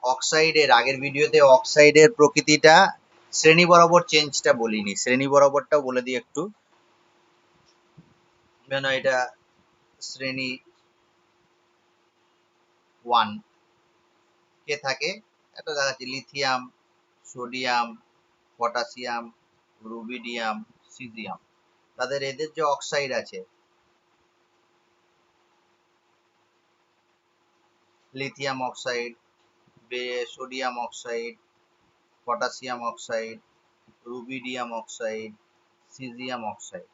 অক্সাইডের আগের ভিডিওতে অক্সাইডের প্রকৃতিটা শ্রেণী বরাবর চেঞ্জটা বলিনি, শ্রেণী বরাবরটাও বলে দিই একটু। কেন এটা শ্রেণী 1 কে থাকে, এটা দেখাচ্ছি lithium, sodium, potassium, rubidium, caesium. তাদের এদের যে অক্সাইড আছে, lithium oxide, sodium oxide, potassium oxide, rubidium oxide, caesium oxide.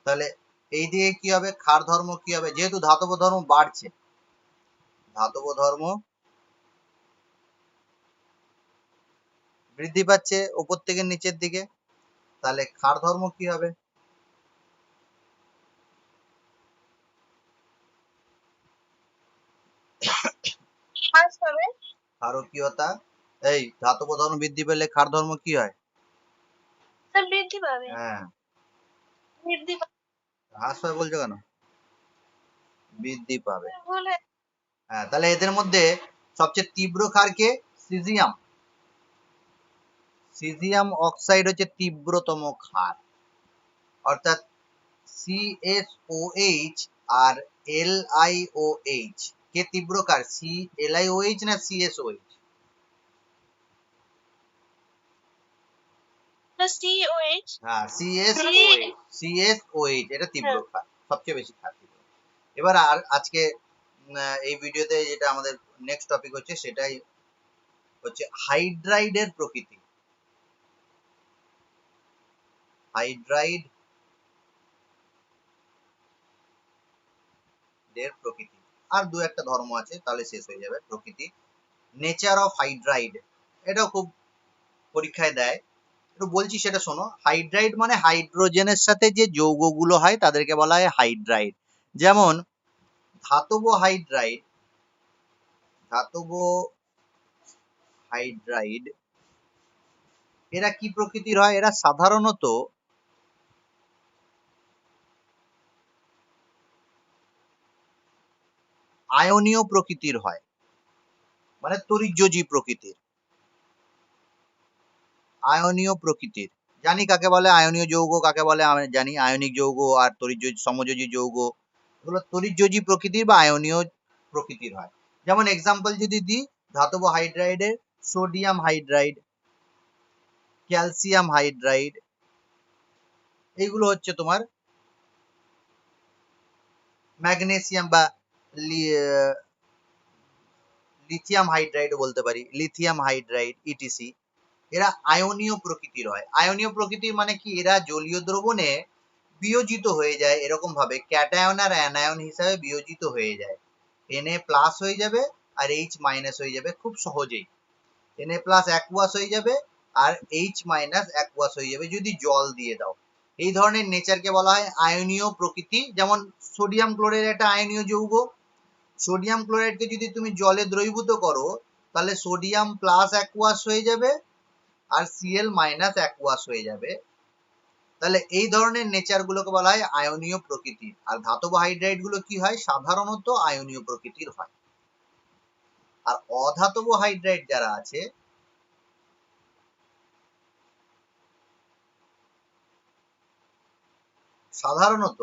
তাহলে এই দিয়ে কি হবে, ক্ষার ধর্ম কি হবে, যেহেতু ধাতব ধর্ম বাড়ছে, ধাতব ধর্ম বৃদ্ধি পাচ্ছে উপর থেকে নিচের দিকে, তাহলে ক্ষার ধর্ম কি হবে, ক্ষারকীয়তা। এই ধাতব ধর্ম বৃদ্ধি পেলে ক্ষার ধর্ম কি হয়, বৃদ্ধি পাবে। হ্যাঁ, হ্রাস পাবে বলছো কেন, বৃদ্ধি পাবে। হ্যাঁ, তাহলে এদের মধ্যে সবচেয়ে তীব্র ক্ষার কে, সিজিয়াম। সিজিয়াম অক্সাইড হচ্ছে তীব্রতম ক্ষার, অর্থাৎ CSOH আর LiOH কে তীব্র ক্ষার, LiOH না CSOH? হ্যাঁ, CSOH এটা তীব্র ক্ষার, সবচেয়ে বেশি ক্ষার। এবার আর আজকে এই ভিডিওতে যেটা আমাদের নেক্সট টপিক হচ্ছে, সেটাই হচ্ছে হাইড্রাইডের প্রকৃতি। হাইড্রাইড এর প্রকৃতি, আর দু একটা ধর্ম আছে, তাহলে শেষ হয়ে যাবে প্রকৃতি। নেচার অফ হাইড্রাইড, এটাও খুব পরীক্ষায় দেয়, একটু বলছি সেটা শোনো। হাইড্রাইড মানে হাইড্রোজেনের সাথে যে যৌগগুলো হয় তাদেরকে বলা হয় হাইড্রাইড। যেমন ধাতব হাইড্রাইড, ধাতব হাইড্রাইড এরা কি প্রকৃতির হয়, এরা সাধারণত আয়নীয় প্রকৃতির হয়, মানে তড়িৎযোজী প্রকৃতির, আয়নীয় প্রকৃতির। জানি কাকে বলে আয়নীয় যৌগ, কাকে বলে আমি জানি, আয়নিক যৌগ আর তড়িৎযোজী সমযোজী যৌগ, এগুলো তড়িৎযোজী প্রকৃতির বা আয়নীয় প্রকৃতির হয়। যেমন এক্সাম্পল যদি দিই, ধাতব হাইড্রাইডের সোডিয়াম হাইড্রাইড, ক্যালসিয়াম হাইড্রাইড, এইগুলো হচ্ছে তোমার ম্যাগনেসিয়াম বা লিথিয়াম হাইড্রাইড বলতে পারি, লিথিয়াম হাইড্রাইড ইটিসি। এরা আয়নীয় প্রকৃতির হয়। আয়নীয় প্রকৃতির মানে কি, এরা জলীয় দ্রবণে বিয়োজিত হয়ে যায়, এরকম ভাবে ক্যাটায়ন আর অ্যানায়ন হিসাবে বিয়োজিত হয়ে যায়। Na+ হয়ে যাবে আর H- হয়ে যাবে খুব সহজেই। Na+ অ্যাকুয়াস হয়ে যাবে আর H- অ্যাকুয়াস হয়ে যাবে যদি জল দিয়ে দাও। এই ধরনের নেচারকে বলা হয় আয়নীয় প্রকৃতি। যেমন সোডিয়াম ক্লোরাইড একটা আয়নীয় যৌগ, সোডিয়াম ক্লোরাইডকে যদি তুমি জলে দ্রবীভূত করো, তাহলে সোডিয়াম প্লাস অ্যাকুয়াস হয়ে যাবে আর Cl- অ্যাকুয়াস হয়ে যাবে। তাহলে এই ধরনের নেচার গুলোকে বলা হয় আয়নীয় প্রকৃতির। আর ধাতব হাইড্রাইড গুলো কি হয়, সাধারণত আয়নীয় প্রকৃতির হয়। আর অধাতব হাইড্রাইড যারা আছে, সাধারণত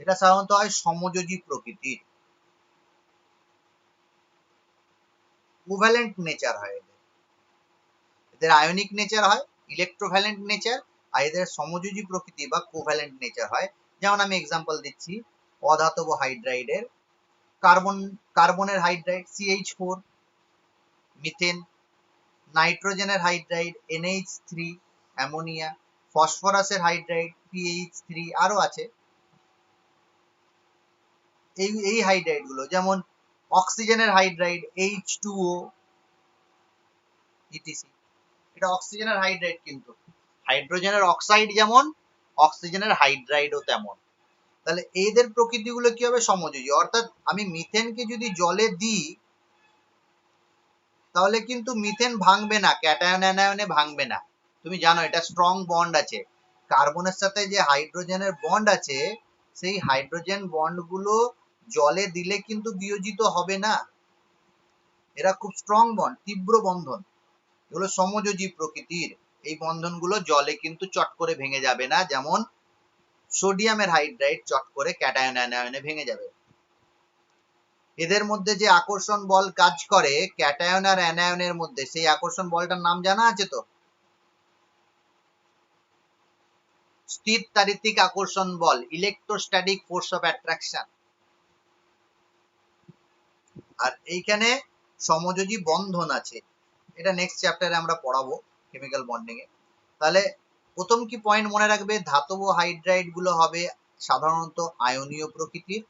এটা সাধারণত হয় সমযোজী প্রকৃতির, কোভ্যালেন্ট নেচার হয় এদের। এদের আয়নিক নেচার হয়, ইলেকট্রোভ্যালেন্ট নেচার, আর এদের সমযোজী প্রকৃতি বা কোভ্যালেন্ট নেচার হয়। যেমন আমি এক্সাম্পল দিচ্ছি, অধাতব হাইড্রাইডের কার্বনের হাইড্রাইড CH4, মিথেন, নাইট্রোজেনের হাইড্রাইড NH3, অ্যামোনিয়া, ফসফরাসের হাইড্রাইড PH3, আরো আছে। এই হাইড্রাইড গুলো, যেমন অক্সিজেনের হাইড্রাইড H2O ইটিসি। এটা অক্সিজেনের হাইড্রাইড, কিন্তু হাইড্রোজেনের অক্সাইড যেমন, অক্সিজেনের হাইড্রাইডও তেমন। তাহলে এদের প্রকৃতিগুলো কি হবে, সমযোজী। অর্থাৎ আমি মিথেনকে যদি জলে দিই, তাহলে কিন্তু মিথেন ভাঙবে না, ক্যাটায়ন অ্যানায়নে ভাঙবে না। তুমি জানো এটা স্ট্রং বন্ড আছে, কার্বনের সাথে যে হাইড্রোজেনের বন্ড আছে সেই হাইড্রোজেন বন্ড গুলো জলে দিলে কিন্তু বিয়োজিত হবে না। এরা খুব স্ট্রং বন্ড, তীব্র বন্ধন, এগুলো সমযোজী প্রকৃতির। এই বন্ধনগুলো জলে কিন্তু চট করে ভেঙে যাবে না, যেমন সোডিয়ামের হাইড্রাইড চট করে ক্যাটায়ন অ্যানায়নে ভেঙে যাবে। এদের মধ্যে যে আকর্ষণ বল কাজ করে ক্যাটায়ন আর অ্যানায়নের মধ্যে, সেই আকর্ষণ বলটার নাম জানা আছে তো? স্থির তাড়িতিক আকর্ষণ বল, ইলেকট্রোস্ট্যাটিক ফোর্স অফ অ্যাট্রাকশন। আর এইখানে সমযোজী বন্ধন আছে, এটা নেক্সট চ্যাপ্টারে আমরা পড়াবো কেমিক্যাল বন্ডিং এ। তাহলে প্রথম কি পয়েন্ট মনে রাখবে, ধাতব হাইড্রাইড গুলো হবে সাধারণত আয়নীয় প্রকৃতির।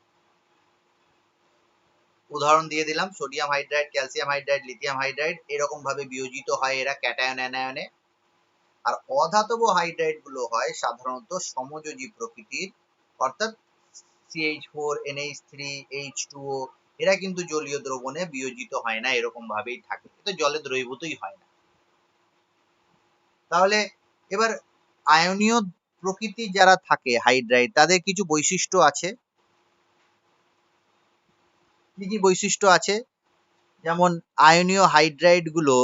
উদাহরণ দিয়ে দিলাম, sodium hydride, calcium hydride, lithium hydride, এরকম ভাবে বিয়োজিত হয় এরা ক্যাটায়ন অ্যানায়নে। আর অধাতব হাইড্রাইড গুলো হয় সাধারণত সমযোজী প্রকৃতির, অর্থাৎ CH4, NH3, H2O, এরা কিন্তু জলীয় দ্রবণে বিয়োজিত হয় না, এরকম ভাবেই থাকে, এটা জলে দ্রবীভূতই হয় না। তাহলে এবার আয়নীয় প্রকৃতি যারা থাকে হাইড্রাইড, তাদের কিছু বৈশিষ্ট্য আছে। কি কি বৈশিষ্ট্য আছে? যেমন আয়নীয় হাইড্রাইড গুলো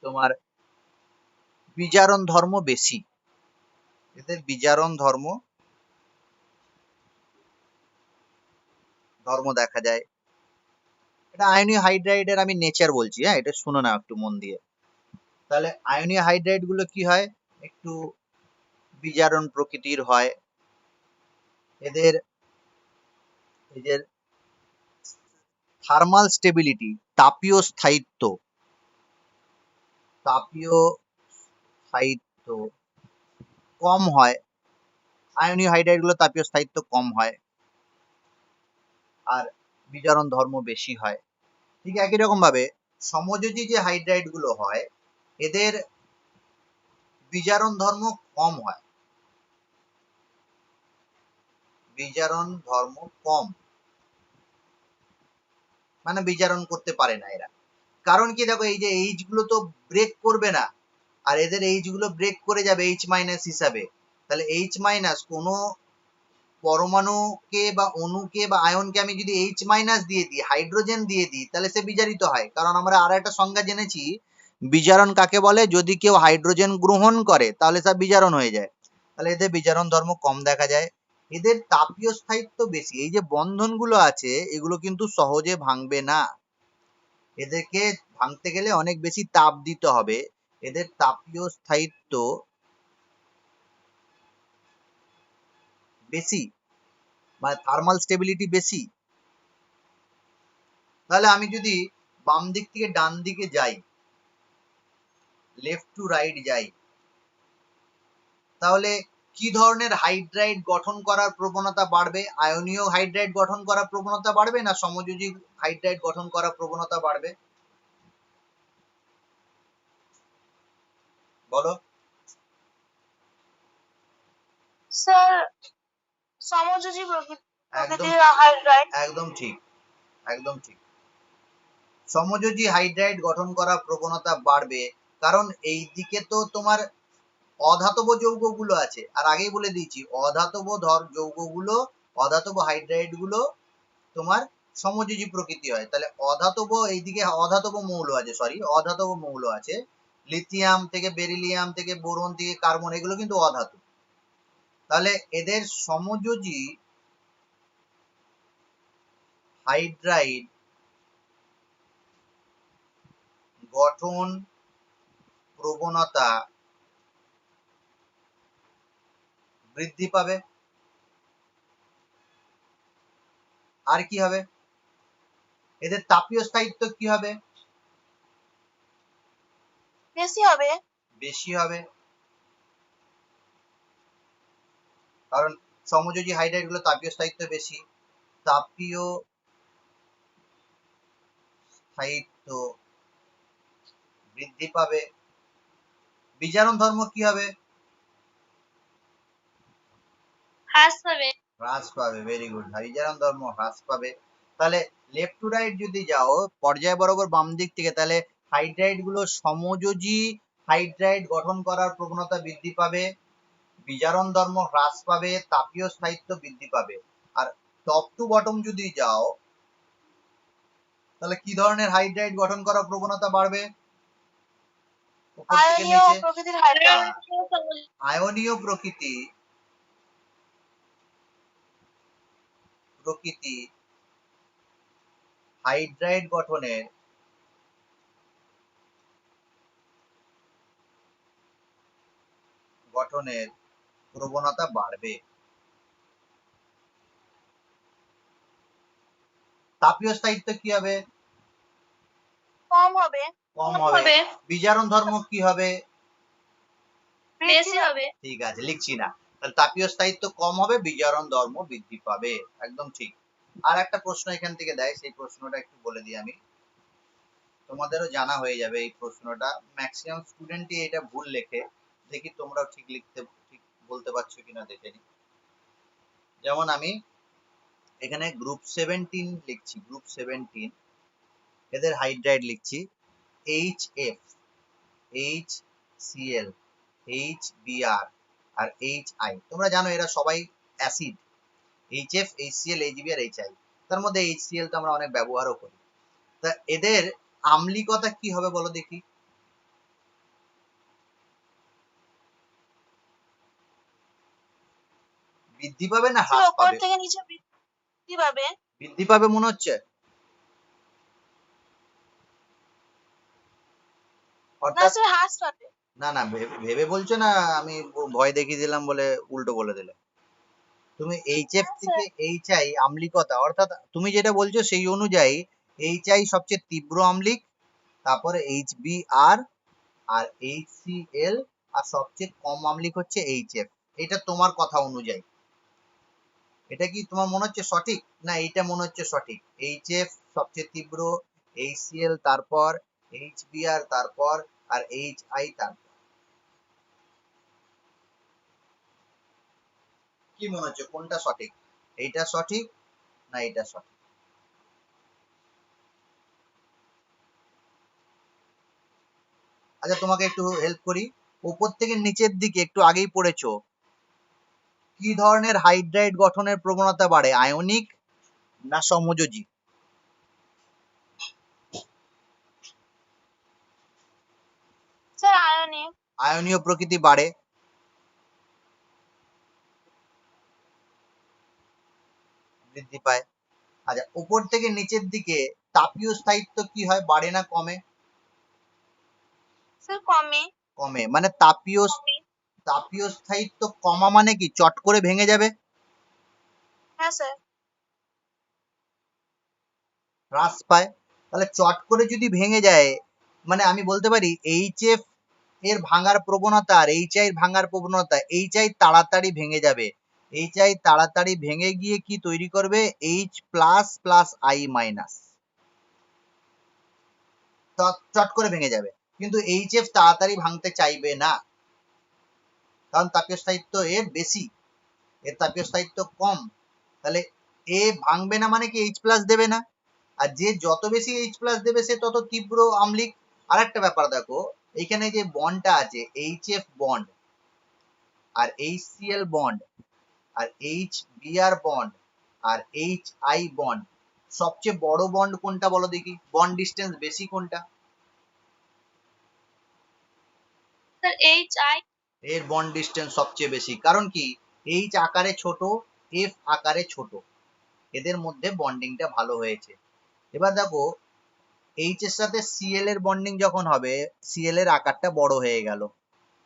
তোমার বিজারণ ধর্ম বেশি, এদের বিজারণ ধর্ম দেখা যায়। এটা আয়নীয় হাইড্রাইডের আমি নেচার বলছি, হ্যাঁ, এটা শুনো না একটু মন দিয়ে। তাহলে আয়নীয় হাইড্রাইড গুলো কি হয়, একটু বিজারণ প্রকৃতির হয়। এদের এই যে থার্মাল স্টেবিলিটি, তাপীয় স্থায়িত্ব, তাপীয় স্থায়িত্ব কম হয়। আয়নীয় হাইড্রাইড গুলো তাপীয় স্থায়িত্ব কম হয় আর বিজারণ ধর্ম বেশি হয়। ঠিক একই রকম ভাবে সমযোজী যে হাইড্রাইড গুলো হয়, এদের বিজারণ ধর্ম কম হয়, বিজারণ ধর্ম কম, মানে বিজারণ করতে পারে না এরা। কারণ কি, দেখো এই যে এইচ গুলো তো ব্রেক করবে না, আর এদের এইচ গুলো ব্রেক করে যাবে H- হিসাবে। তাহলে H- কোনো পরমাণুকে বা অণুকে বা আয়নকে আমি যদি H- দিয়ে দিই, হাইড্রোজেন দিয়ে দিই, তাহলে সে বিজারিত হয়। কারণ আমরা আর একটা সংজ্ঞা জেনেছি বিজারণ কাকে বলে, যদি কেউ হাইড্রোজেন গ্রহণ করে তাহলে তা বিজারণ হয়ে যায়। তাহলে এদের বিজারণ ধর্ম কম দেখা যায়। এদের তাপীয় স্থায়িত্ব বেশি, এই যে বন্ধন গুলো আছে এগুলো কিন্তু সহজে ভাঙবে না, এদেরকে ভাঙতে গেলে অনেক বেশি তাপ দিতে হবে। এদের তাপীয় স্থায়িত্ব বেশি, মানে থার্মাল স্টেবিলিটি বেশি। তাহলে আমি যদি বাম দিক থেকে ডান দিকে যাই, লেফট টু রাইট যাই, তাহলে কি ধরনের হাইড্রাইড গঠন করার প্রবণতা বাড়বে? আয়নীয় হাইড্রাইড গঠন করার প্রবণতা বাড়বে না সমযোজী হাইড্রাইড গঠন করার প্রবণতা বাড়বে? বলো। স্যার সমযোজী একদম প্রকৃতির হাইড্রাইড। একদম ঠিক, একদম ঠিক। সমযোজী হাইড্রাইড গঠন করার প্রবণতা বাড়বে, কারণ এই দিকে তো তোমার অধাতব যৌগগুলো আছে, আর আগেই বলে দিয়েছি অধাতব যৌগগুলো, অধাতব হাইড্রাইড গুলো তোমার সমযোজী প্রকৃতি হয়। তাহলে অধাতব, এইদিকে অধাতব মৌল আছে, সরি অধাতব মৌল আছে, লিথিয়াম থেকে বেরিলিয়াম থেকে বোরন থেকে কার্বন, এগুলো কিন্তু অধাতু। তাহলে এদের সমযোজী হাইড্রাইড গঠন প্রবণতা বৃদ্ধি পাবে। আর কি হবে, এদের তাপীয় স্থায়িত্ব কি হবে? বেশি হবে। বেশি হবে, কারণ সমযোজী হাইড্রাইড গুলো তাপীয় স্থায়িত্ব বেশি। তাপীয় স্থায়িত্ব বৃদ্ধি পাবে। বিজারণ ধর্ম কি হবে? হ্রাস পাবে। হ্রাস পাবে, ভেরি গুড, বিজারণ ধর্ম হ্রাস পাবে। তাহলে লেফট টু রাইট যদি যাও পর্যায় বরাবর বাম দিক থেকে, তাহলে হাইড্রাইড গুলো সমযোজী হাইড্রাইড গঠন করার প্রবণতা বৃদ্ধি পাবে, বিজারণ ধর্ম হ্রাস পাবে, তাপীয় স্থায়িত্ব বৃদ্ধি পাবে। আর টপ টু বটম যদি যাও তাহলে কি ধরনের হাইড্রাইড গঠন করার প্রবণতা বাড়বে? উপর থেকে আয়নীয় নিচে প্রকৃতির হাইড্রাইট। আয়নীয় প্রকৃতি হাইড্রাইড গঠনের প্রবণতা বাড়বে। তাপীয় স্থায়িত্ব কি হবে? কম হবে। কম হবে। বিজারণ ধর্ম কি হবে? বেশি হবে। ঠিক আছে, লিখছি না। তাহলে তাপীয় স্থায়িত্ব কম হবে, বিজারণ ধর্ম বৃদ্ধি পাবে। একদম ঠিক। আর একটা প্রশ্ন এখান থেকে দেয়, সেই প্রশ্নটা একটু বলে দিই আমি, তোমাদেরও জানা হয়ে যাবে এই প্রশ্নটা। ম্যাক্সিমাম স্টুডেন্টই এটা ভুল লেখে, দেখি তোমরাও ঠিক বলতে পারছো কিনা দেখে নি। যেমন আমি এখানে গ্রুপ 17 লিখছি, গ্রুপ 17 এদের হাইড্রাইড লিখছি HF, HCl, HBr আর HI। তোমরা জানো এরা সবাই acid, HF, HCl, HBr, HI। তার মধ্যে HCl তো আমরা অনেক ব্যবহারও করি। তা এদের আম্লিকতা কি হবে বলো দেখি? বৃদ্ধি পাবে না হ্রাস উপর পাবে? থেকে নিচে বৃদ্ধি পাবে। বৃদ্ধি পাবে মনে হচ্ছে। না অর্থাৎ স্যার, হ্রাস পাবে। না না, ভেবে বলছো না, আমি ভয় দেখিয়ে দিলাম বলে উল্টো বলে দিলে। তুমি HF হ্যাঁ থেকে স্যার। HI আম্লিকতা, অর্থাৎ তুমি যেটা বলছো সেই অনুযায়ী HI সবচেয়ে তীব্র আম্লিক, তারপরে HBr আর HCl, আর সবচেয়ে কম আম্লিক হচ্ছে HF। এটা তোমার কথা অনুযায়ী। এটা কি তোমার মনে হচ্ছে সঠিক, না এইটা মনে হচ্ছে সঠিক? HF সবচেয়ে তীব্র, HCl তারপর, HBr তারপর, আর HI তারপর। কি মনে হচ্ছে কোনটা সঠিক? এইটা সঠিক না এটা সঠিক? আচ্ছা তোমাকে একটু হেল্প করি। উপর থেকে নিচের দিকে একটু আগেই পড়েছো, কি ধরনের হাইড্রাইড গঠনের প্রবণতা বাড়ে, আয়নিক না সমযোজী? Sir ionic. আয়নীয় প্রকৃতি বাড়ে। বৃদ্ধি পায়। আচ্ছা উপর থেকে নিচের দিকে তাপীয় স্থায়িত্ব কি হয়, বাড়ে না কমে? স্যার কমে। কমে। মানে তাপীয় স্থায়িত্ব কমা মানে কি চট করে ভেঙে যাবে? হ্যাঁ স্যার। হ্রাস পায়। তাহলে চট করে যদি ভেঙে যায়, মানে আমি বলতে পারি HF এর ভাঙার প্রবণতা আর HI এর ভাঙার প্রবণতা, HI তাড়াতাড়ি ভেঙে যাবে। HI তাড়াতাড়ি ভেঙে গিয়ে কি তৈরি করবে, H plus plus I minus, চট করে ভেঙে যাবে। কিন্তু HF তাড়াতাড়ি ভাঙতে চাইবে না, কারণ তাপীয় স্থায়িত্ব এর বেশি, এর তাপীয় স্থায়িত্ব কম। তাহলে এ ভাঙবে না মানে কি H প্লাস দেবে না, আর যে যত বেশি H প্লাস দেবে সে তত তীব্র আম্লিক। আর একটা ব্যাপার দেখো, এইখানে যে বন্ডটা আছে HF বন্ড আর HCl বন্ড আর HBr বন্ড আর HI বন্ড, সবচেয়ে বড় বন্ড কোনটা বলো দেখি, বন্ড ডিস্টেন্স বেশি কোনটা? Sir HI। এর বন্ড ডিস্টেন্স সবচেয়ে বেশি, কারণ কি H আকারে ছোট, F আকারে ছোট, এদের মধ্যে বন্ডিংটা ভালো হয়েছে। এবার দেখো H এর সাথে Cl এর বন্ডিং যখন হবে, Cl এর আকারটা বড় হয়ে গেল,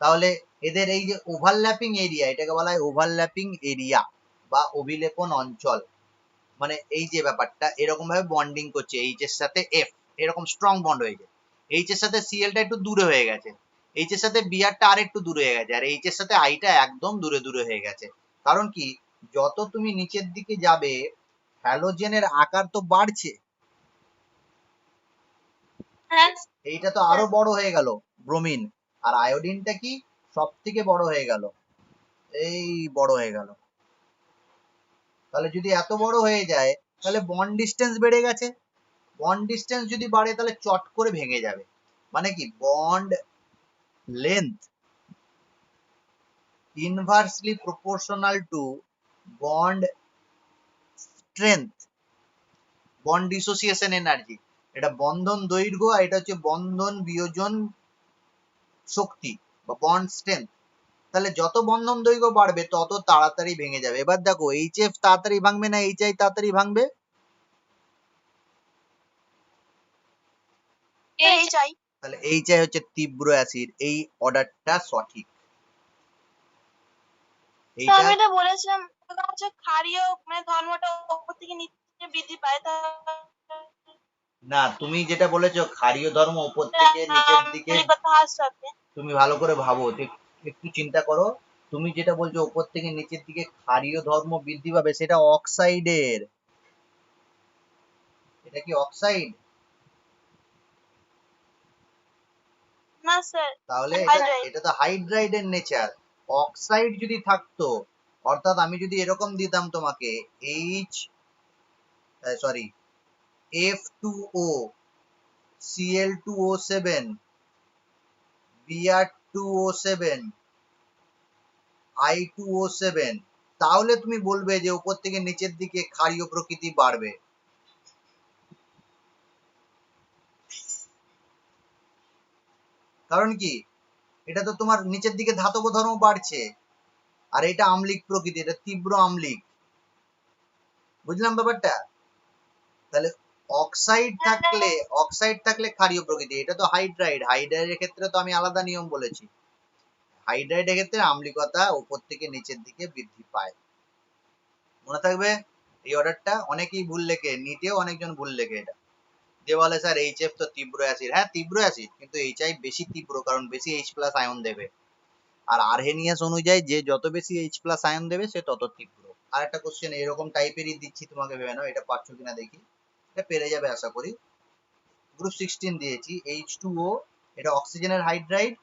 তাহলে এদের এই যে ওভারল্যাপিং এরিয়া, এটাকে বলা হয় ওভারল্যাপিং এরিয়া বা অভিলেপন অঞ্চল। মানে এই যে ব্যাপারটা এরকম ভাবে বন্ডিং করছে H এর সাথে F, এরকম স্ট্রং বন্ড হয়ে যায়। H এর সাথে Cl টা একটু দূরে হয়ে গেছে, H এর সাথে Br টা আর একটু দূরে হয়ে গেছে, আর H এর সাথে I টা একদম দূরে দূরে হয়ে গেছে। কারণ কি যত তুমি নিচের দিকে যাবে হ্যালোজেনের আকার তো বাড়ছে, হ্যাঁ এইটা তো আরো বড় হয়ে গেল ব্রোমিন, আর আয়োডিনটা কি সব থেকে বড় হয়ে গেল, এই বড় হয়ে গেল। তাহলে যদি এত বড় হয়ে যায় তাহলে বন্ড ডিস্টেন্স বেড়ে গেছে, বন্ড ডিস্টেন্স যদি বাড়ে তাহলে চট করে ভেঙে যাবে। মানে কি bond length inversely proportional to bond strength, bond dissociation energy. এটা বন্ধন দৈর্ঘ্য আর এটা হচ্ছে বন্ধন বিয়োজন শক্তি বা বন্ড স্ট্রেংথ। তাহলে যত বন্ধন দৈর্ঘ্য বাড়বে তত তাড়াতাড়ি ভেঙে যাবে। এবার দেখো এইচএফ তাড়াতাড়ি ভাঙবে না এইচআই তাড়াতাড়ি ভাঙবে? HI। তাহলে এইচআই হচ্ছে তীব্র অ্যাসিড, এই অর্ডারটা সঠিক। তো এইটা আমি এটা বলেছিলাম ওটা হচ্ছে ক্ষারীয় মানে ধর্মটা উপর থেকে নিচে বৃদ্ধি পায় তা না, তুমি যেটা বলেছো ক্ষারীয় ধর্ম উপর থেকে নিচের দিকে, আম্লিকতা হ্রাস পাবে। তুমি ভালো করে ভাবো, একটু চিন্তা করো। তুমি যেটা বলছো উপর থেকে নিচের দিকে ক্ষারীয় ধর্ম বৃদ্ধি পাবে, সেটা অক্সাইডের। এটা কি অক্সাইড? না স্যার, তাহলে এটা হাইড্রাইড। এটা তো হাইড্রাইডের নেচার। অক্সাইড যদি থাকতো, অর্থাৎ আমি যদি এরকম দিতাম তোমাকে H sorry F2O Cl2O7 Br2O7 I2O7, তাহলে তুমি বলবে যে উপর থেকে নিচের দিকে ক্ষারীয় প্রকৃতি বাড়বে। কারণ কি, এটা তো তোমার নিচের দিকে ধাতব ধর্ম বাড়ছে, আর এটা আম্লিক প্রকৃতি, এটা তীব্র আম্লিক। বুঝলাম ব্যাপারটা? তাহলে অক্সাইড থাকলে ক্ষারীয় প্রকৃতি, এটা তো হাইড্রাইড। হাইড্রাইডের ক্ষেত্রে তো আমি আলাদা নিয়ম বলেছি। হাইড্রাইডের ক্ষেত্রে আম্লিকতা উপর থেকে নিচের দিকে বৃদ্ধি পায়। মনে থাকবে এই অর্ডারটা। অনেকেই ভুল লেখে, নিটেও অনেকজন ভুল লেখে এটা, যে বলে স্যার এইচএফ তো তীব্র অ্যাসিড। হ্যাঁ তীব্র অ্যাসিড, কিন্তু এইচআই বেশি তীব্র, কারণ বেশি এইচ প্লাস আয়ন দেবে। আর আরহেনিয়াস অনুযায়ী যে যত বেশি এইচ প্লাস আয়ন দেবে সে তত তীব্র। আর একটা কোশ্চেন এরকম টাইপেরই দিচ্ছি তোমাকে, ভেবে নাও এটা পারছো কিনা দেখি। এটা পেরে যাবে আশা করি। গ্রুপ 16 দিয়েছি H2O, এটা অক্সিজেনের হাইড্রাইড,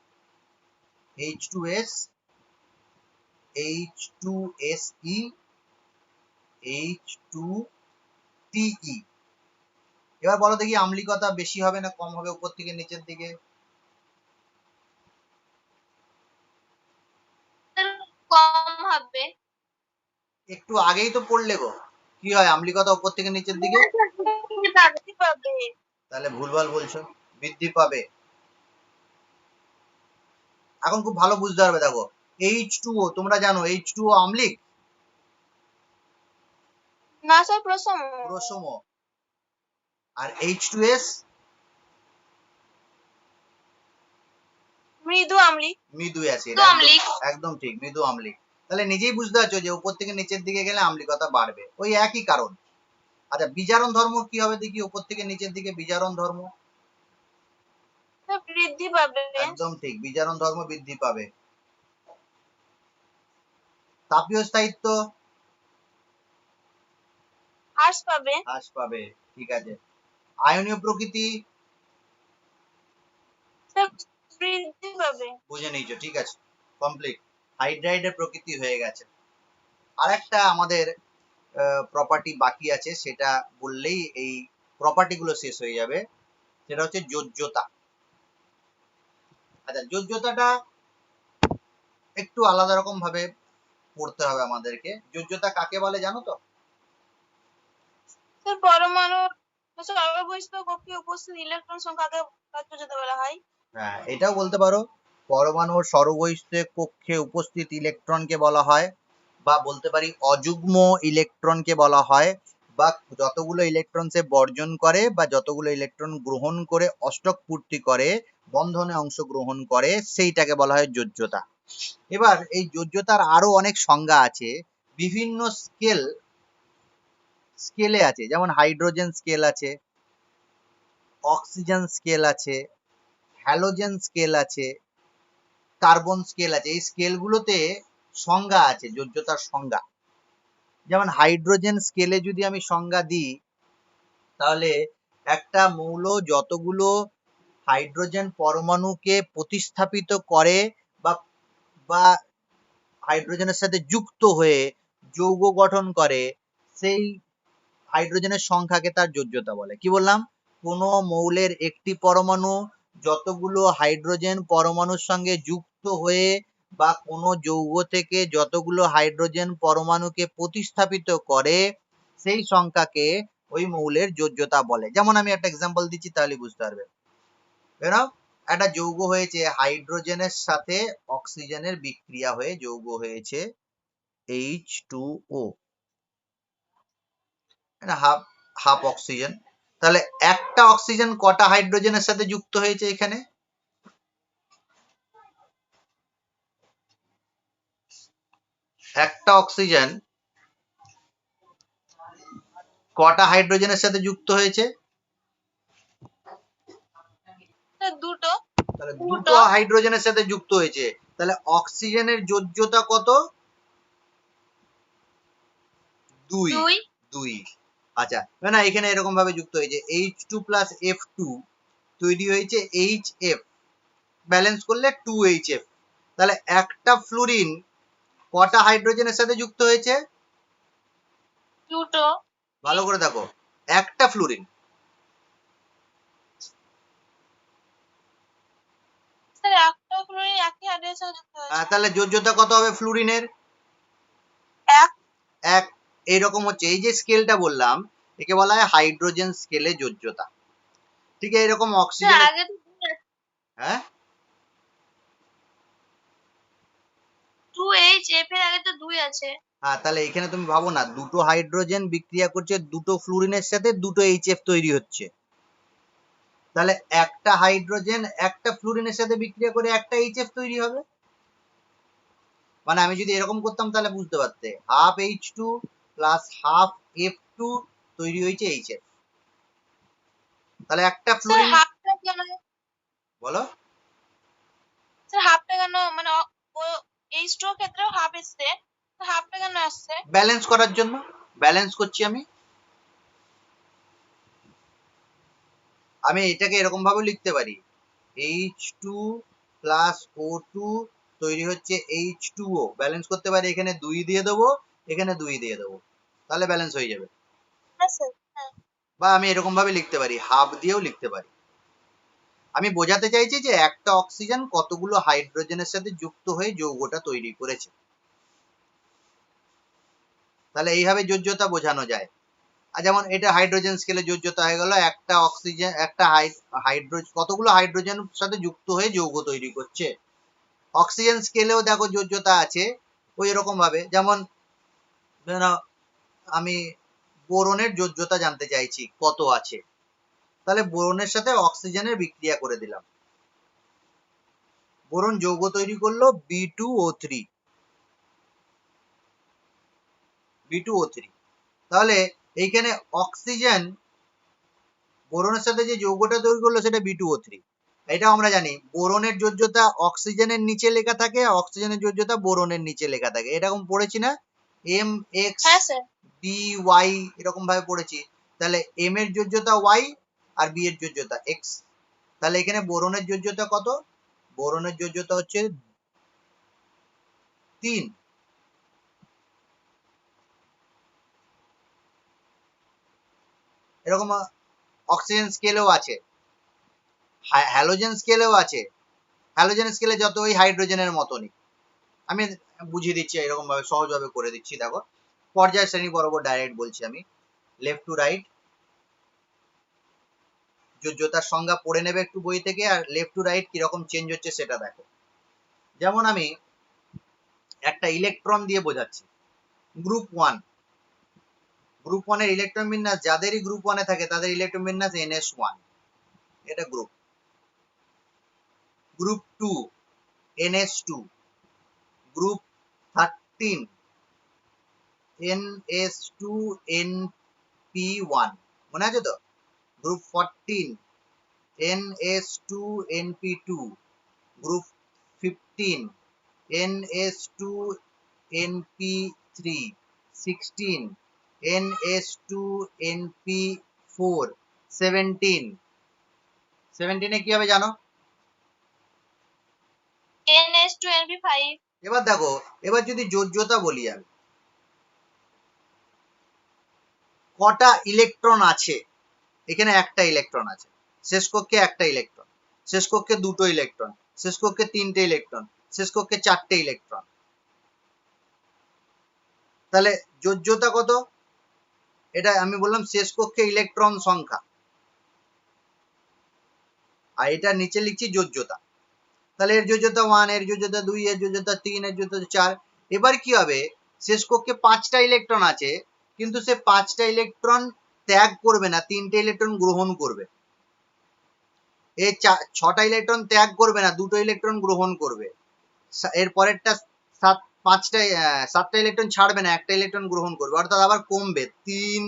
H2S, H2SE, H2TE। এবার বলো দেখি আম্লিকতা বেশি হবে না কম হবে উপর থেকে নিচের দিকে? কম হবে। একটু আগেই তো পড়লে গো, কি হয় আম্লিকতা উপর থেকে নিচের দিকে? বৃদ্ধি পাবে। তাহলে ভুলভাল বলছো, বৃদ্ধি পাবে। এখন খুব ভালো বুঝতে পারবে, দেখো H2O তোমরা জানো H2O আম্লিক? না স্যার, প্রথম প্রশম। আর H2S মৃদু আম্লিক। মৃদু অ্যাসিড। মৃদু আম্লিক। একদম ঠিক, মৃদু আম্লিক। তাহলে নিজেই বুঝতে পারছো যে উপর থেকে নিচের দিকে গেলে আম্লিকতা বাড়বে, ওই একই কারণ। আচ্ছা বিজারণ ধর্ম কি হবে দেখি উপর থেকে নিচের দিকে? বিজারণ ধর্ম বৃদ্ধি পাবে। একদম ঠিক, বিজারণ ধর্ম বৃদ্ধি পাবে। তাপীয় স্থায়িত্ব হ্রাস পাবে। হ্রাস পাবে, ঠিক আছে। আয়নীয় প্রকৃতি বৃদ্ধি পাবে। বুঝে নিয়েছো, ঠিক আছে, কমপ্লিট। হাইড্রাইডের প্রকৃতি হয়ে গেছে। আর একটা আমাদের প্রপার্টি বাকি আছে, সেটা বললেই এই প্রপার্টি গুলো শেষ হয়ে যাবে। সেটা হচ্ছে যোজ্যতা। আচ্ছা যোজ্যতাটা একটু আলাদা রকম ভাবে পড়তে হবে আমাদেরকে। যোজ্যতা কাকে বলে জানো তো? স্যার পরমাণুর সর্ববহিষ্ঠ কক্ষে উপস্থিত ইলেকট্রন সংখ্যাকে যোজ্যতা বলা হয়। হ্যাঁ এটাও বলতে পারো, পরমাণুর সর্ববহিষ্ঠ কক্ষে উপস্থিত ইলেকট্রনকে বলা হয়, বা বলতে পারি অযুগ্ম ইলেকট্রনকে বলা হয়, বা যতগুলো ইলেকট্রন সে বর্জন করে বা যতগুলো ইলেকট্রন গ্রহণ করে অষ্টক পূর্তি করে, বন্ধনে অংশগ্রহণ করে, সেইটাকে বলা হয় যোজ্যতা। এবার এই যোজ্যতার আরো অনেক সংজ্ঞা আছে, বিভিন্ন স্কেলে আছে, যেমন হাইড্রোজেন স্কেল আছে, অক্সিজেন স্কেল আছে, হ্যালোজেন স্কেল আছে, কার্বন স্কেল আছে। এই স্কেলগুলোতে সংজ্ঞা আছে, যোজ্যতার সংজ্ঞা। যেমন হাইড্রোজেন স্কেলে যদি আমি সংজ্ঞা দিই, তাহলে একটা মৌল যতগুলো হাইড্রোজেন পরমাণুকে প্রতিস্থাপিত করে বা বা হাইড্রোজেনের সাথে যুক্ত হয়ে যৌগ গঠন করে, সেই হাইড্রোজেনের সংখ্যাকে তার যোজ্যতা বলে। কি বললাম? কোনো মৌলের একটি পরমাণু যতগুলো হাইড্রোজেন পরমাণুর সঙ্গে যুক্ত হয়ে বা কোনো যৌগ থেকে যতগুলো হাইড্রোজেন পরমাণুকে প্রতিস্থাপিত করে সেই সংখ্যাকে ওই মৌলের যোজ্যতা বলে। যেমন আমি একটা এক্সাম্পল দিচ্ছি তাহলে বুঝতে পারবে। একটা যৌগ হয়েছে হাইড্রোজেনের সাথে অক্সিজেনের বিক্রিয়া হয়ে যৌগ হয়েছে H2O, হাফ হাফ অক্সিজেন। তাহলে একটা অক্সিজেন কটা হাইড্রোজেনের সাথে যুক্ত হয়েছে এখানে? একটা অক্সিজেন কটা হাইড্রোজেনের সাথে যুক্ত হয়েছে? দুটো। তাহলে দুটো হাইড্রোজেনের সাথে যুক্ত হয়েছে। তাহলে অক্সিজেনের যোজ্যতা কত? 2 2। আচ্ছা, না এখানে এরকম ভাবে যুক্ত হয়েছে H2 প্লাস F2 তৈরি হয়েছে HF, ব্যালেন্স করলে 2HF। তাহলে একটা ফ্লুরিন কটা হাইড্রোজেনের সাথে যুক্ত হয়েছে? দুটো। ভালো করে দেখো, একটা ফ্লুরিন। স্যার একটা ফ্লুরিন একই হাইড্রোজেনের সাথে যুক্ত হয়েছে। তাহলে যোজ্যতা কত হবে ফ্লুরিনের? 1। এইরকম হচ্ছে। এই যে স্কেলটা বললাম একে বলা হয় হাইড্রোজেন স্কেলে যোজ্যতা। ঠিক আছে, এরকম অক্সিজেন। আগে তো হ্যাঁ 2HF এর আগে তো 2 আছে। হ্যাঁ, তাহলে এখানে তুমি ভাবো না, দুটো হাইড্রোজেন বিক্রিয়া করছে দুটো ফ্লুরিনের সাথে, দুটো এইচএফ তৈরি হচ্ছে। তাহলে একটা হাইড্রোজেন একটা ফ্লুরিনের সাথে বিক্রিয়া করে একটা এইচএফ তৈরি হবে। মানে আমি যদি এরকম করতাম তাহলে বুঝতে পারতে, half H2 plus half F2 তৈরি হয়েছে এইচএফ। তাহলে একটা স্যার ফ্লুরিন। হাফটা কেন? বলো স্যার হাফটা কেন, মানে H2 এর ক্ষেত্রেও হাফ এসছে, হাফটা কেন আসছে? ব্যালেন্স করার জন্য, ব্যালেন্স করছি আমি। আমি এটাকে এরকম ভাবে লিখতে পারি, H2 প্লাস O2 তৈরি হচ্ছে H2O, ব্যালেন্স করতে পারি। এখানে 2 দিয়ে দেবো, এখানে 2 দিয়ে দেবো, তাহলে ব্যালেন্স হয়ে যাবে। হ্যাঁ স্যার, হ্যাঁ। বা আমি এরকম ভাবে লিখতে পারি, হাফ দিয়েও লিখতে পারি। আমি বোঝাতে চাইছি যে একটা অক্সিজেন কতগুলো হাইড্রোজেনের সাথে যুক্ত হয়ে যৌগটা তৈরি করেছে। তাহলে এইভাবে যোজ্যতা বোঝানো যায়। আর যেমন এটা হাইড্রোজেন স্কেলে যোজ্যতা হয়ে গেল, একটা অক্সিজেন একটা হাইড্রোজেন কতগুলো হাইড্রোজেন সাথে যুক্ত হয়ে যৌগ তৈরি করছে। অক্সিজেন স্কেলেও দেখো যোজ্যতা আছে ওই এরকম ভাবে। যেমন আমি বোরনের যোজ্যতা জানতে চাইছি কত আছে, তাহলে বোরনের সাথে অক্সিজেনের বিক্রিয়া করে দিলাম, বোরন যৌগ তৈরি করলো B2O3। তাহলে এইখানে অক্সিজেন বোরনের সাথে যে যৌগটা তৈরি করলো সেটা B2O3। এটা আমরা জানি বোরনের যোজ্যতা অক্সিজেনের নিচে লেখা থাকে, অক্সিজেনের যোজ্যতা বোরনের নিচে লেখা থাকে, এরকম পড়েছি না, MX BY এরকম ভাবে পড়েছি। তাহলে M এর যোজ্যতা Y আর B এর যোজ্যতা X। তাহলে এখানে বোরনের যোজ্যতা কত? বোরনের যোজ্যতা হচ্ছে 3। এরকম অক্সিজেন স্কেলেও আছে, হ্যালোজেন স্কেলেও আছে। হ্যালোজেন স্কেলে যত ওই হাইড্রোজেনের মতনই। আমি বুঝিয়ে দিচ্ছি, এরকম ভাবে সহজভাবে করে দিচ্ছি। দেখো পর্যায় শ্রেণী বরাবর ডাইরেক্ট বলছি আমি, লেফট টু রাইট যোজ্যতার সংজ্ঞা পড়ে নেবে একটু বই থেকে, আর লেফট টু রাইট কিরকম চেঞ্জ হচ্ছে সেটা দেখো। যেমন আমি একটা ইলেকট্রন দিয়ে বোঝাচ্ছি, গ্রুপ 1, গ্রুপ 1 এর ইলেকট্রন বিন্যাস যাদেরই গ্রুপ 1 এ থাকে তাদের ইলেকট্রন বিন্যাস NS1, এটা group. Group 2 NS2, group 13 NS2 NP1, মনে আছে তো? Group 14 NS2 NP2, group 15 NS2 NP3, 16 NS2 NP4, 17 এ কি হবে জানো? NH2NP5। এবার দেখো, এবার যদি যোজ্যতা বলি আমি, কটা ইলেকট্রন আছে? এখানে একটা ইলেকট্রন আছে, শেষ কক্ষে একটা ইলেকট্রন, শেষ কক্ষে দুটো ইলেকট্রন, শেষ কক্ষে তিনটে ইলেকট্রন, শেষ কক্ষে 4টে ইলেকট্রন, তাহলে যোজ্যতা কত? এটা আমি বললাম শেষ কক্ষে ইলেকট্রন সংখ্যা, আর এটা নিচে লিখছি যোজ্যতা। তাহলে এর যোজ্যতা 1, এর যোজ্যতা 2, এর যোজ্যতা 3, এর যোজ্যতা 4। এবার কি হবে, শেষ কক্ষে 5টা ইলেকট্রন আছে, কিন্তু সে 5টা ইলেকট্রন ত্যাগ করবে না, 3টে ইলেকট্রন গ্রহণ করবে। এই 6টা ইলেকট্রন ত্যাগ করবে না, 2টো ইলেকট্রন গ্রহণ করবে। এর পরেরটা 7টা ইলেকট্রন ছাড়বে না, 1টা ইলেকট্রন গ্রহণ করবে, অর্থাৎ আবার কমবে। 3,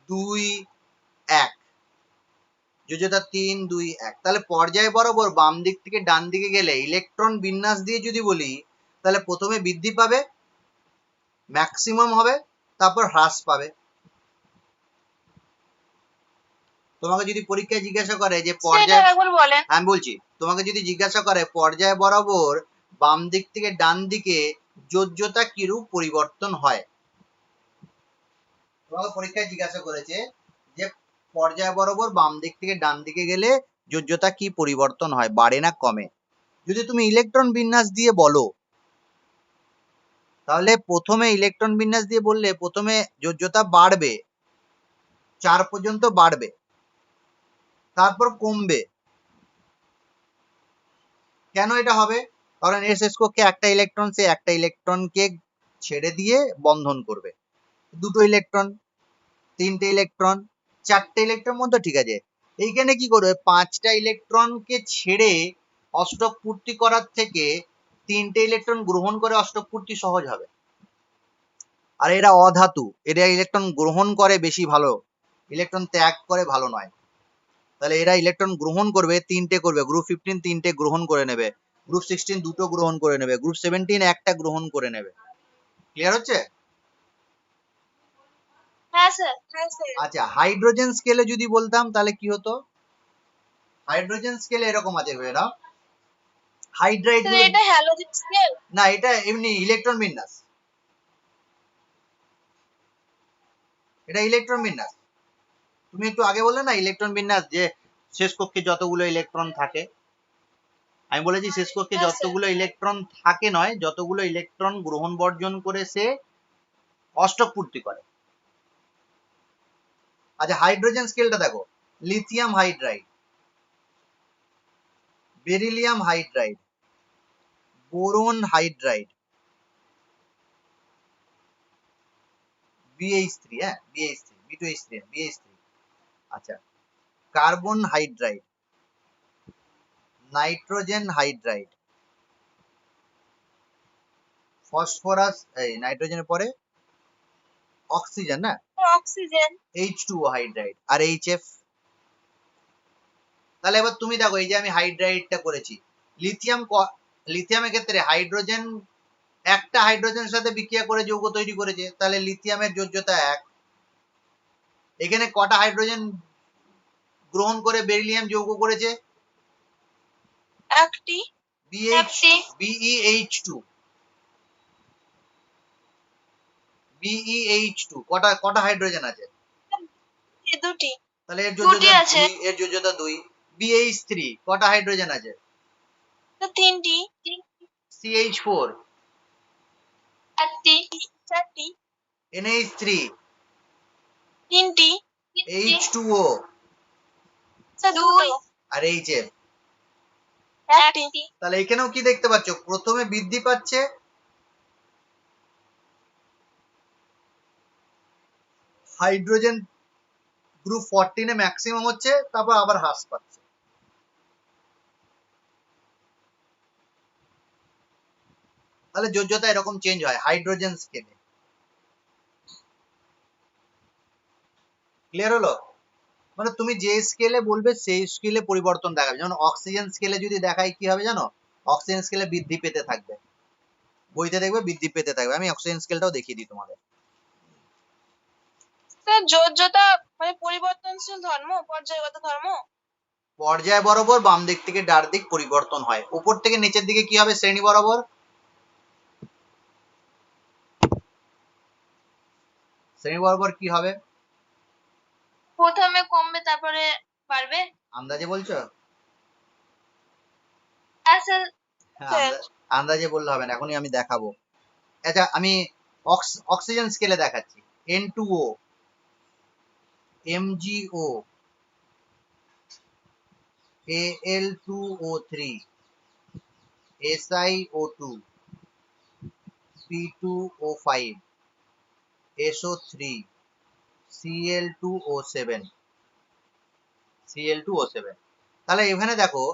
2, 1, যোজ্যতা 3, 2, 1। তাহলে পর্যায় বরাবর বাম দিক থেকে ডান দিকে গেলে ইলেকট্রন বিন্যাস দিয়ে যদি বলি, তাহলে প্রথমে বৃদ্ধি পাবে, ম্যাক্সিমাম হবে, তারপর হ্রাস পাবে। তোমাকে যদি পরীক্ষায় জিজ্ঞাসা করে যে পর্যায়, আমি বলছি, তোমাকে যদি জিজ্ঞাসা করে পর্যায় বরাবর বাম দিক থেকে ডান দিকে যোজ্যতা কিরূপ পরিবর্তন হয়, তোমাকে পরীক্ষায় জিজ্ঞাসা করেছে যে পর্যায় বরাবর বাম দিক থেকে ডান দিকে গেলে যোজ্যতা কি পরিবর্তন হয়, বাড়ে না কমে? যদি তুমি ইলেকট্রন বিন্যাস দিয়ে বলো, তাহলে প্রথমে ইলেকট্রন বিন্যাস দিয়ে বললে প্রথমে যোজ্যতা বাড়বে, 4 পর্যন্ত বাড়বে, তারপর কমবে। কেন এটা হবে? কারণ এর শেষ কক্ষে একটা ইলেকট্রন, সে একটা ইলেকট্রনকে ছেড়ে দিয়ে বন্ধন করবে। 2টো ইলেকট্রন, 3টে ইলেকট্রন, 4টে ইলেকট্রন মধ্যে ঠিক আছে, এইখানে কি করবে, 5টা ইলেকট্রনকে ছেড়ে অষ্টক পূর্তি করার থেকে 3টে ইলেকট্রন গ্রহণ করে অষ্টক পূর্তি সহজ হবে। আর এরা অধাতু, এরা ইলেকট্রন গ্রহণ করে বেশি ভালো, ইলেকট্রন ত্যাগ করে ভালো নয়। তাহলে এরা ইলেকট্রন গ্রহণ করবে, 3টে করবে, গ্রুপ 15 3টে গ্রহণ করে নেবে, গ্রুপ 16 2টো গ্রহণ করে নেবে, গ্রুপ 17 একটা গ্রহণ করে নেবে। ক্লিয়ার হচ্ছে? হ্যাঁ স্যার। আচ্ছা, হাইড্রোজেন স্কেলে যদি বলতাম তাহলে কি হতো? হাইড্রোজেন স্কেলে এরকম আছে, না হাইড্রাইড গুলো, এটা হ্যালোজেন স্কেল না এটা এমনি ইলেকট্রন বিন্যাস, এটা ইলেকট্রন বিন্যাস। তুমি একটু আগে বললে না ইলেকট্রন বিন্যাস, যে শেষ কক্ষে যতগুলো ইলেকট্রন থাকে, আমি বলেছি শেষ কক্ষে যতগুলো ইলেকট্রন থাকে নয়, যতগুলো ইলেকট্রন গ্রহণ বর্জন করে সে অষ্টক পূর্তি করে। আচ্ছা, হাইড্রোজেন স্কেলটা দেখো, lithium hydride, beryllium hydride, boron hydride, BH3, হ্যাঁ BH3, B2H3, BH3। আচ্ছা, carbon hydride, nitrogen hydride, phosphorus, এই নাইট্রোজেনের পরে অক্সিজেন, না অক্সিজেন, H2O হাইড্রাইড, আর HF। তাহলে এবার তুমি দেখো, এই যে আমি হাইড্রাইডটা করেছি, লিথিয়ামের ক্ষেত্রে হাইড্রোজেন একটা হাইড্রোজেনের সাথে বিক্রিয়া করে যৌগ তৈরি করেছে, তাহলে লিথিয়ামের যোজ্যতা 1। এখানে কটা হাইড্রোজেন গ্রহণ করে বেরিলিয়াম যৌগ করেছে? একটি, BeH2, BeH2 কটা হাইড্রোজেন আছে? দুটি, তাহলে এর যোজ্যতা 2, এর যোজ্যতা 2। BH3 কটা হাইড্রোজেন আছে? তিনটি। CH4, একটি, চারটি, NH3, তিনটি, H2O, দুই, আর HF। একটি। তাহলে এখানেও কি দেখতে পাচ্ছ, প্রথমে বৃদ্ধি পাচ্ছে, হাইড্রোজেন গ্রুপ 14 এ ম্যাক্সিমাম হচ্ছে, তারপর আবার হ্রাস পাচ্ছে। তাহলে যোজ্যতা এরকম চেঞ্জ হয় হাইড্রোজেন স্কেলে। ক্লিয়ার হলো? মানে তুমি যে স্কেলে বলবে সেই স্কেলে পরিবর্তন দেখাবে। যেমন অক্সিজেন স্কেলে যদি দেখাই কি হবে জানো, অক্সিজেন স্কেলে বৃদ্ধি পেতে থাকবে, বইতে দেখবে বৃদ্ধি পেতে থাকবে। আমি অক্সিজেন স্কেলটাও দেখিয়ে দিই তোমাদের। স্যার যোজ্যতা মানে পরিবর্তনশীল ধর্ম, পর্যায়গত ধর্ম। পর্যায় বরাবর বাম দিক থেকে ডান দিক পরিবর্তন হয়, উপর থেকে নিচের দিকে কি হবে, শ্রেণী বরাবর। শ্রেণী বরাবর কি হবে? প্রথমে কমবে তারপরে বাড়বে। আন্দাজে বলছো? স্যার স্যার আন্দাজে বললে হবে না, এখনই আমি দেখাবো। আচ্ছা আমি অক্সিজেন স্কেলে দেখাচ্ছি। N2O, MgO, Al2O3, SiO2, P2O5, SO3, Cl2O7, Cl2O7। তাহলে এখানে দেখো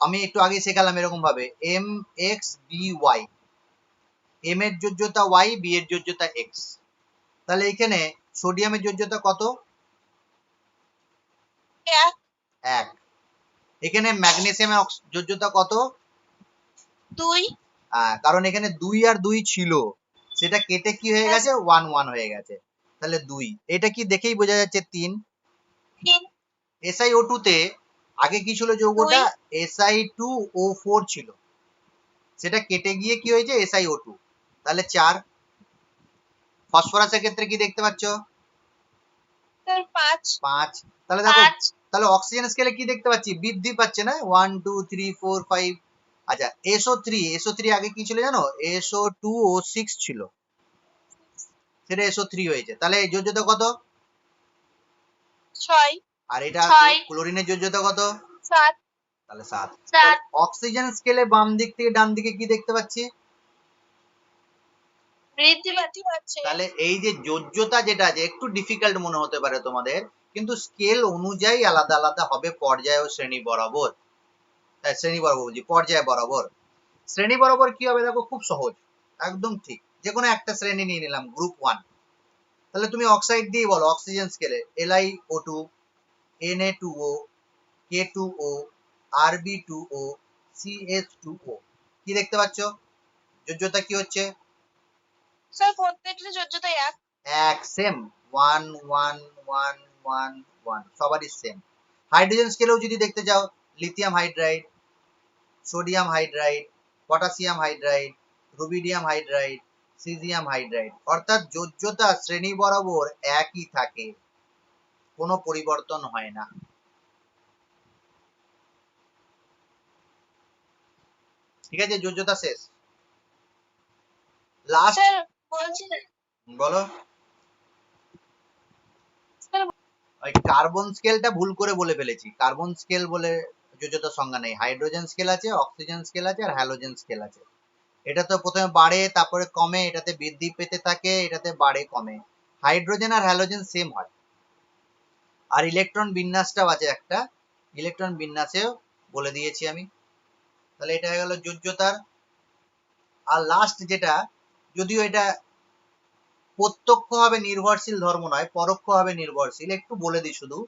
আমি একটু আগে শেখালাম এরকম ভাবে MXBY, M এর যোজ্যতা Y, B এর যোজ্যতা X। তাহলে এখানে সোডিয়ামের যোজ্যতা কত? 1 1। এখানে ম্যাগনেসিয়ামের যোজ্যতা কত? 2 কারণ এখানে 2 আর 2 ছিল, সেটা কেটে কি হয়ে গেছে, 1 1 হয়ে গেছে। তাহলে 2, এটা কি দেখেই বোঝা যাচ্ছে 3। 3 SiO2 তে আগে কি ছিল যৌগটা? 2 Si2O4 ছিল, সেটা কেটে গিয়ে কি হয়েছে, SiO2। তাহলে 4। ফসফরাসের ক্ষেত্রে কি দেখতে পাচ্ছ? স্যার 5 5। তাহলে দেখো, 5 তাহলে অক্সিজেন স্কেলে কি দেখতে পাচ্ছি, বৃদ্ধি পাচ্ছে না, 1 2 3 4 5। আচ্ছা SO3 আগে কি ছিল জানো, SO2O6 ছিল, সেটা SO3 হয়েছে। তাহলে এই যোজ্যতা কত? 6 আর এটা 6 ক্লোরিনের যোজ্যতা কত? 7 তাহলে 7। 7 অক্সিজেন স্কেলে বাম দিক থেকে ডান দিকে কি দেখতে পাচ্ছি? বৃদ্ধি পাচ্ছে। তাহলে এই যে যোজ্যতা যেটা আছে, একটু ডিফিকাল্ট মনে হতে পারে তোমাদের, কিন্তু স্কেল অনুযায়ী আলাদা আলাদা হবে পর্যায় ও শ্রেণী বরাবর। শ্রেণী বরাবর বলছি, পর্যায় বরাবর। শ্রেণী বরাবর কি হবে দেখো, খুব সহজ, একদম ঠিক। যে কোনো একটা শ্রেণী নিয়ে নিলাম, গ্রুপ 1। তাহলে তুমি অক্সাইড দিয়ে বলো অক্সিজেন স্কেলে, LiO2, Na2O, K2O, Rb2O, CH2O। কি দেখতে পাচ্ছ, যোজ্যতা কি হচ্ছে? স্যার প্রত্যেকটা যোজ্যতা 1 এক, সেম, 1 1 1 1 1, সবারই সেম। হাইড্রোজেন স্কেলেও যদি দেখতে যাও, lithium hydride, sodium hydride, potassium hydride, rubidium hydride, caesium hydride. অর্থাৎ যোজ্যতা শ্রেণী বরাবর একই থাকে, কোনো পরিবর্তন হয় না। ঠিক আছে, যোজ্যতা শেষ। লাস্ট স্যার বলছি বলো। স্যার ওই কার্বন স্কেলটা ভুল করে বলে ফেলেছি, কার্বন স্কেল বলে যোজ্যতার সংজ্ঞা নেই। হাইড্রোজেন স্কেল আছে, অক্সিজেন স্কেল আছে, আর হ্যালোজেন স্কেল আছে। এটা তো প্রথমে বাড়ে তারপরে কমে, এটাতে বৃদ্ধি পেতে থাকে, এটাতে বাড়ে কমে। হাইড্রোজেন আর হ্যালোজেন সেম হয়। আর ইলেকট্রন বিন্যাসটাও আছে একটা, ইলেকট্রন বিন্যাসেও বলে দিয়েছি আমি। তাহলে এটা হয়ে গেল যোজ্যতার। আর লাস্ট যেটা, যদিও এটা প্রত্যক্ষভাবে নির্ভরশীল ধর্ম নয়, পরোক্ষভাবে নির্ভরশীল, একটু বলে দিই শুধু,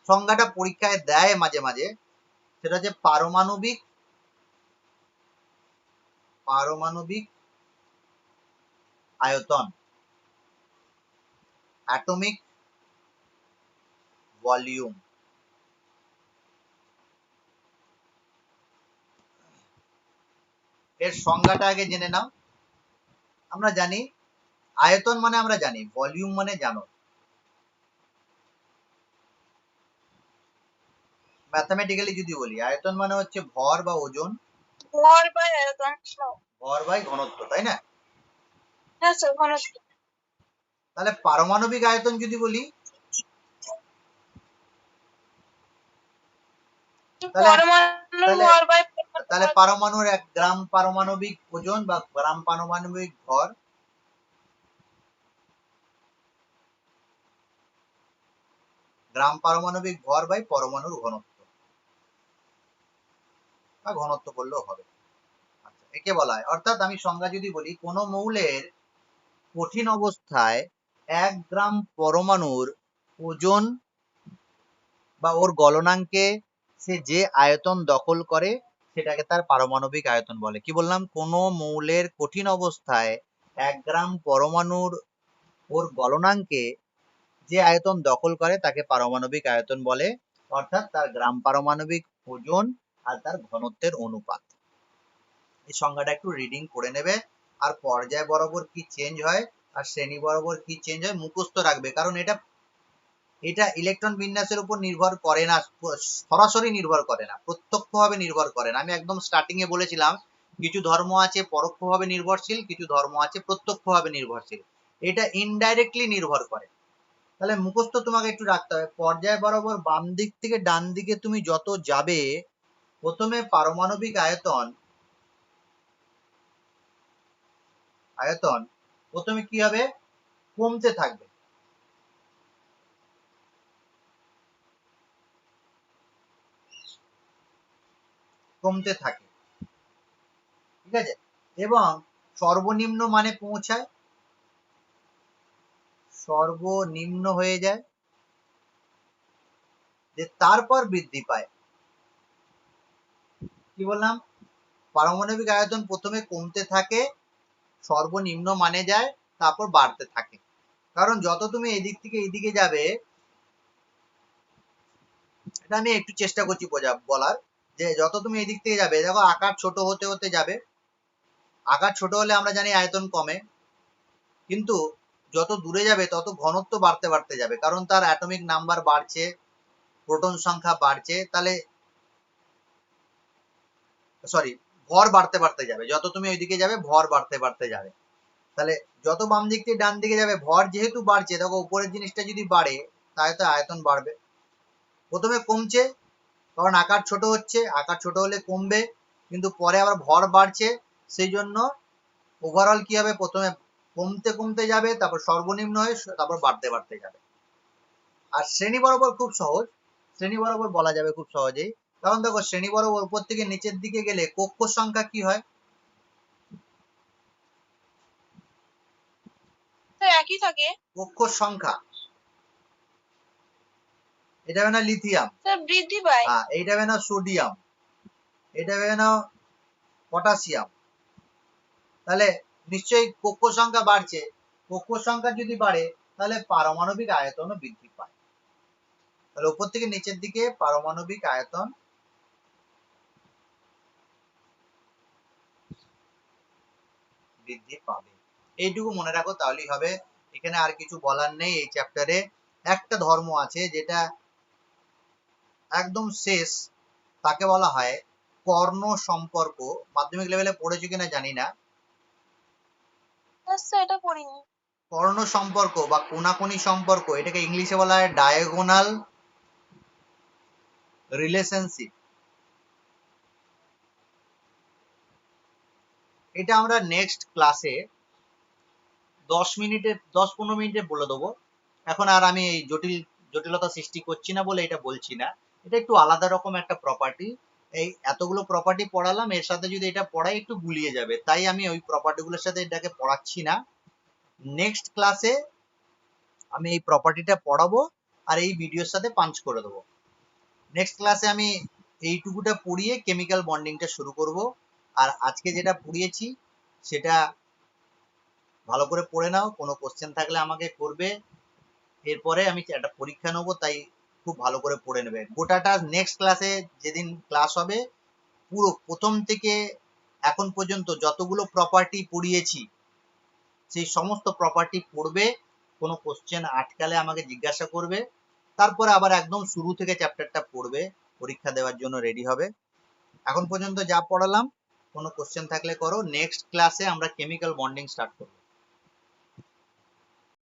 সংজ্ঞাটা পরীক্ষায় দেয় মাঝে মাঝে, সেটা হচ্ছে পারমাণবিক পারমাণবিক আয়তন, অ্যাটমিক ভলিউম। এর সংজ্ঞাটা আগে জেনে নাও। আমরা জানি আয়তন মানে, আমরা জানি ভলিউম মানে, জানো ম্যাথমেটিক্যালি যদি বলি, আয়তন মানে হচ্ছে ভর বা ওজন, ভর বাই আয়তন। ভর বাই ঘনত্ব, তাই না? হ্যাঁ স্যার ঘনত্ব। তাহলে পারমাণবিক আয়তন যদি বলি, তাহলে পরমাণুর তাহলে ভর বাই তাহলে পারমাণুর 1 গ্রাম পারমাণবিক ওজন বা গ্রাম পারমাণবিক ভর, গ্রাম পারমাণবিক ভর বাই পরমাণুর ঘনত্ব, বা ঘনত্ব বললেও হবে। আচ্ছা, একে বলা হয়, অর্থাৎ আমি সংজ্ঞা যদি বলি, কোন মৌলের কঠিন অবস্থায় 1 গ্রাম পরমাণুর ওজন বা ওর গলনাঙ্কে সে যে আয়তন দখল করে, সেটাকে তার পারমাণবিক আয়তন বলে। কি বললাম, কোন মৌলের কঠিন অবস্থায় 1 গ্রাম পরমাণুর ওর গলনাঙ্কে যে আয়তন দখল করে তাকে পারমাণবিক আয়তন বলে, অর্থাৎ তার গ্রাম পারমাণবিক ওজন আর তার ঘনত্বের অনুপাত। এই সংজ্ঞাটা একটু রিডিং করে নেবে। আর পর্যায় বরাবর কি চেঞ্জ হয় আর শ্রেণী বরাবর কি চেঞ্জ হয় মুখস্থ রাখবে, কারণ এটা এটা ইলেকট্রন বিন্যাসের উপর নির্ভর করে না, সরাসরি নির্ভর করে না, প্রত্যক্ষভাবে নির্ভর করে না। আমি একদম স্টার্টিং এ বলেছিলাম কিছু ধর্ম আছে পরোক্ষভাবে নির্ভরশীল, কিছু ধর্ম আছে প্রত্যক্ষভাবে নির্ভরশীল। এটা ইনডাইরেক্টলি নির্ভর করে। তাহলে মুখস্থ তোমাকে একটু রাখতে হবে, পর্যায় বরাবর বাম দিক থেকে ডান দিকে তুমি যত যাবে, প্রথমে পারমাণবিক আয়তন আয়তন প্রথমে কি হবে, কমতে থাকবে। কমতে থাকে, ঠিক আছে, এবং সর্বনিম্ন মানে পৌঁছায়, সর্বনিম্ন হয়ে যায়, যে তারপর বৃদ্ধি পায়। কি বললাম, পারমাণবিক আয়তন প্রথমে কমতে থাকে, সর্বনিম্ন মানে যায়, তারপর বাড়তে থাকে। কারণ যত তুমি এদিক থেকে এদিকে যাবে, এটা আমি একটু চেষ্টা করছি বলার, যে যত তুমি এদিক থেকে যাবে, দেখো আকার ছোট হতে হতে যাবে। আকার ছোট হলে আমরা জানি আয়তন কমে, কিন্তু যত দূরে যাবে তত ঘনত্ব বাড়তে বাড়তে যাবে, কারণ তার অ্যাটমিক নাম্বার বাড়ছে, প্রোটন সংখ্যা বাড়ছে, তাহলে সরি ভর বাড়তে বাড়তে যাবে। যত তুমি ওইদিকে যাবে ভর বাড়তে বাড়তে যাবে। তাহলে যত বাম দিক থেকে ডান দিকে যাবে, ভর যেহেতু বাড়ছে, দেখো উপরের জিনিসটা যদি বাড়ে তাহলে তো আয়তন বাড়বে। প্রথমে কমছে কারণ আকার ছোট হচ্ছে, আকার ছোট হলে কমবে, কিন্তু পরে আবার ভর বাড়ছে, সেই জন্য ওভারঅল কি হবে, প্রথমে কমতে কমতে যাবে, তারপর সর্বনিম্ন হয়ে তারপর বাড়তে বাড়তে যাবে। আর শ্রেণী বরাবর খুব সহজ, শ্রেণী বরাবর বলা যাবে খুব সহজেই। কারণ দেখো শ্রেণী বরাবর উপর থেকে নিচের দিকে গেলে কক্ষ সংখ্যা কি হয়, তো একই থাকে। কক্ষ সংখ্যা, এটা হবে না লিথিয়াম, স্যার বৃদ্ধি পায়। হ্যাঁ এইটা হবে না সোডিয়াম, এটা হবে না পটাশিয়াম। তাহলে নিশ্চয়ই কক্ষ সংখ্যা বাড়ছে, কক্ষ সংখ্যা যদি বাড়ে তাহলে পারমাণবিক আয়তনও বৃদ্ধি পায়। তাহলে উপর থেকে নিচের দিকে পারমাণবিক আয়তন বৃদ্ধি পাবে, এইটুকু মনে রাখো তাহলেই হবে। এখানে আর কিছু বলার নেই এই চ্যাপ্টারে। একটা ধর্ম আছে যেটা একদম শেষ, তাকে বলা হয় কর্ণ সম্পর্ক। মাধ্যমিক লেভেলে পড়েছো কিনা জানি না। স্যার এটা পড়িনি। কর্ণ সম্পর্ক বা কোনাকুনি সম্পর্ক, এটাকে ইংলিশে বলা হয় ডায়াগোনাল রিলেশনশিপ। এটা আমরা নেক্সট ক্লাসে 10-15 মিনিটে বলে দেবো। এখন আর আমি এই জটিলতা সৃষ্টি করছি না বলে এটা বলছি না। এটা একটু আলাদা রকম একটা প্রপার্টি। এই এতগুলো প্রপার্টি পড়ালাম, এর সাথে যদি এটা পড়াই একটু গুলিয়ে যাবে, তাই আমি ওই প্রপার্টি গুলোর সাথে এটাকে পড়াচ্ছি না। নেক্সট ক্লাসে আমি এই প্রপার্টিটা পড়াবো আর এই ভিডিওর সাথে পাঞ্চ করে দেবো। নেক্সট ক্লাসে আমি এইটুকুটা পড়িয়ে কেমিক্যাল বন্ডিংটা শুরু করব। আর আজকে যেটা পড়িয়েছি সেটা ভালো করে পড়ে নাও, কোনো কোশ্চেন থাকলে আমাকে করবে। এরপরে আমি একটা পরীক্ষা নেবো, তাই খুব ভালো করে পড়ে নেবে গোটাটা। নেক্সট ক্লাসে যেদিন ক্লাস হবে, পুরো প্রথম থেকে এখন পর্যন্ত যতগুলো প্রপার্টি পড়িয়েছি সেই সমস্ত প্রপার্টি পড়বে, কোনো কোশ্চেন আটকালে আমাকে জিজ্ঞাসা করবে, তারপরে আবার একদম শুরু থেকে চ্যাপ্টারটা পড়বে, পরীক্ষা দেওয়ার জন্য রেডি হবে। এখন পর্যন্ত যা পড়ালাম, কোনো কোশ্চেন থাকলে করো। নেক্সট ক্লাসে আমরা কেমিক্যাল বন্ডিং স্টার্ট করবো।